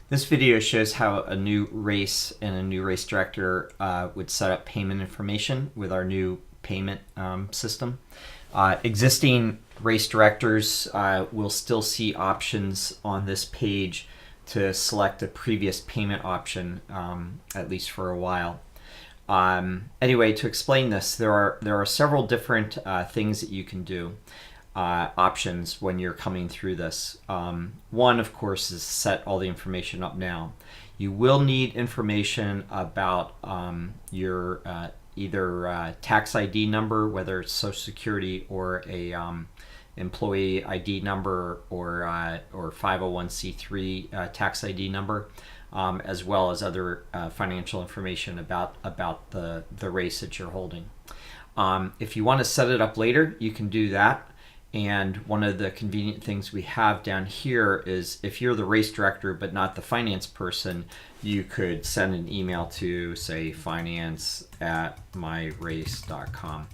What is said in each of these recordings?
This video shows how a new race and a new race director would set up payment information with our new payment system. Existing race directors will still see options on this page to select a previous payment option, at least for a while. Anyway, to explain this, there are several different things that you can do. Options when you're coming through this. One, of course, is set all the information up now. You will need information about your either tax ID number, whether it's Social Security or a employee ID number or 501c3 tax ID number, as well as other financial information about the race that you're holding. If you want to set it up later, you can do that. And one of the convenient things we have down here is if you're the race director but not the finance person, you could send an email to, say, finance@myrace.com.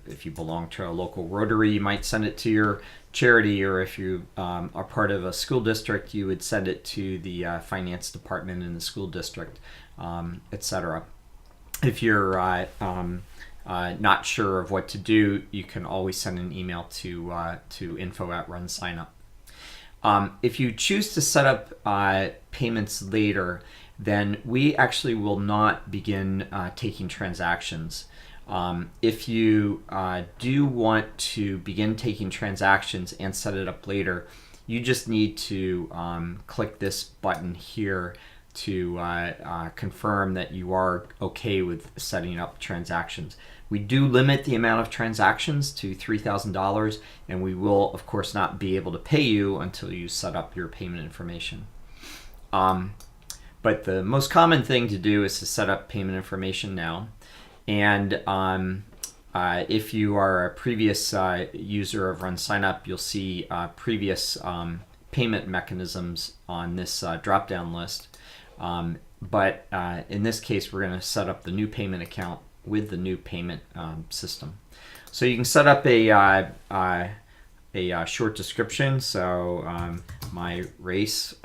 If you belong to a local Rotary, you might send it to your charity, or if you are part of a school district, you would send it to the finance department in the school district, etc. If you're not sure of what to do, you can always send an email to info@RunSignUp. If you choose to set up payments later, then we actually will not begin taking transactions. If you do want to begin taking transactions and set it up later, you just need to click this button here to confirm that you are okay with setting up transactions. We do limit the amount of transactions to $3,000, and we will, of course, not be able to pay you until you set up your payment information. But the most common thing to do is to set up payment information now. And if you are a previous user of RunSignUp, you'll see previous payment mechanisms on this drop-down list. But in this case, we're going to set up the new payment account with the new payment system. So you can set up a short description. So my race.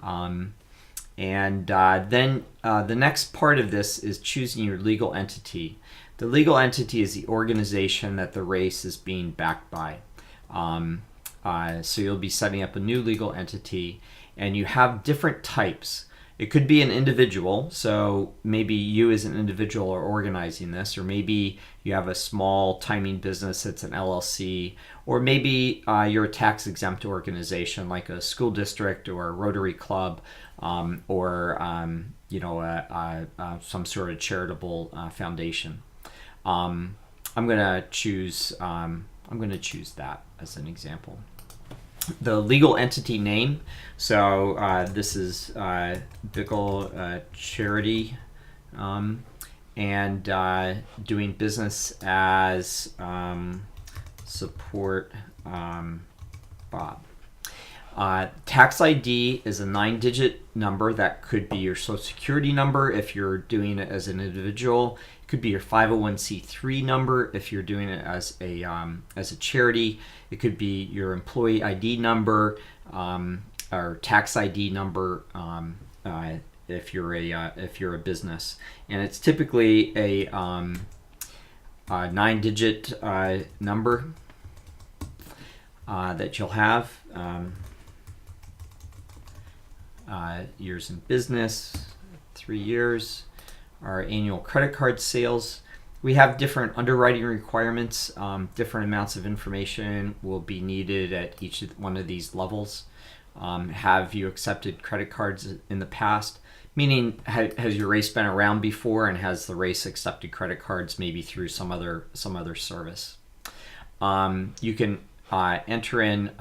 And then the next part of this is choosing your legal entity. The legal entity is the organization that the race is being backed by. So you'll be setting up a new legal entity, and you have different types. It could be an individual, so maybe you as an individual are organizing this, or maybe you have a small timing business that's an LLC, or maybe you're a tax-exempt organization like a school district or a Rotary Club, or some sort of charitable foundation. I'm going to choose that as an example. The legal entity name. So this is Bickle Charity, and doing business as Support Bob. Tax ID is a 9-digit number. That could be your Social Security number if you're doing it as an individual. It could be your 501c3 number if you're doing it as a charity. It could be your employee ID number or tax ID number if you're a business. And it's typically a 9-digit number that you'll have. Years in business, 3 years. Our annual credit card sales. We have different underwriting requirements. Different amounts of information will be needed at each one of these levels. Have you accepted credit cards in the past? Meaning, has your race been around before, and has the race accepted credit cards maybe through some other service? You can enter in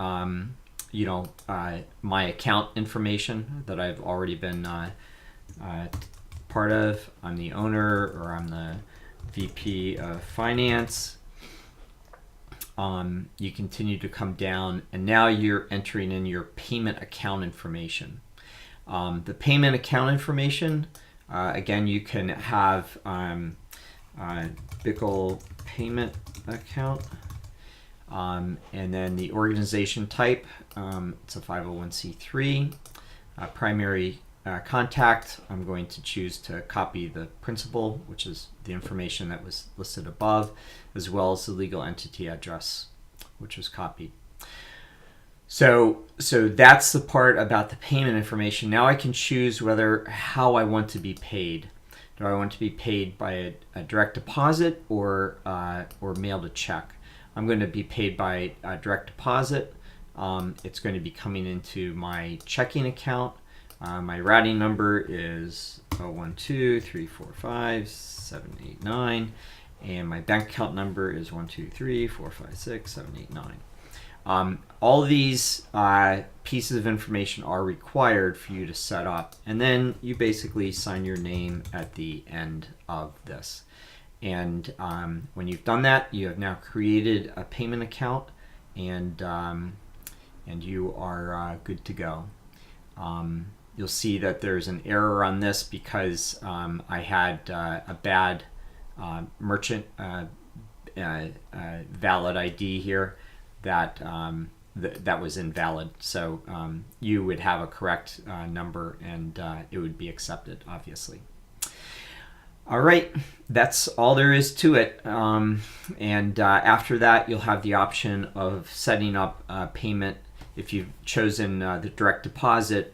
my account information that I've already been part of. I'm the owner, or I'm the VP of Finance. You continue to come down, and now you're entering in your payment account information. The payment account information, again, you can have Bickle payment account. And then the organization type, it's a 501c3. primary contact, I'm going to choose to copy the principal, which is the information that was listed above, as well as the legal entity address, which was copied. So that's the part about the payment information. Now I can choose how I want to be paid. Do I want to be paid by a direct deposit or mailed a check? I'm going to be paid by a direct deposit. It's going to be coming into my checking account. My routing number is 012345789, and my bank account number is 123456789. All of these pieces of information are required for you to set up, and then you basically sign your name at the end of this. And when you've done that, you have now created a payment account, and you are good to go. You'll see that there's an error on this because I had a bad merchant valid ID here that that was invalid. So you would have a correct number, and it would be accepted, obviously. All right, that's all there is to it. And after that, you'll have the option of setting up payment if you've chosen the direct deposit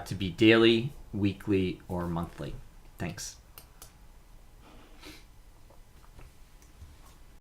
to be daily, weekly, or monthly. Thanks.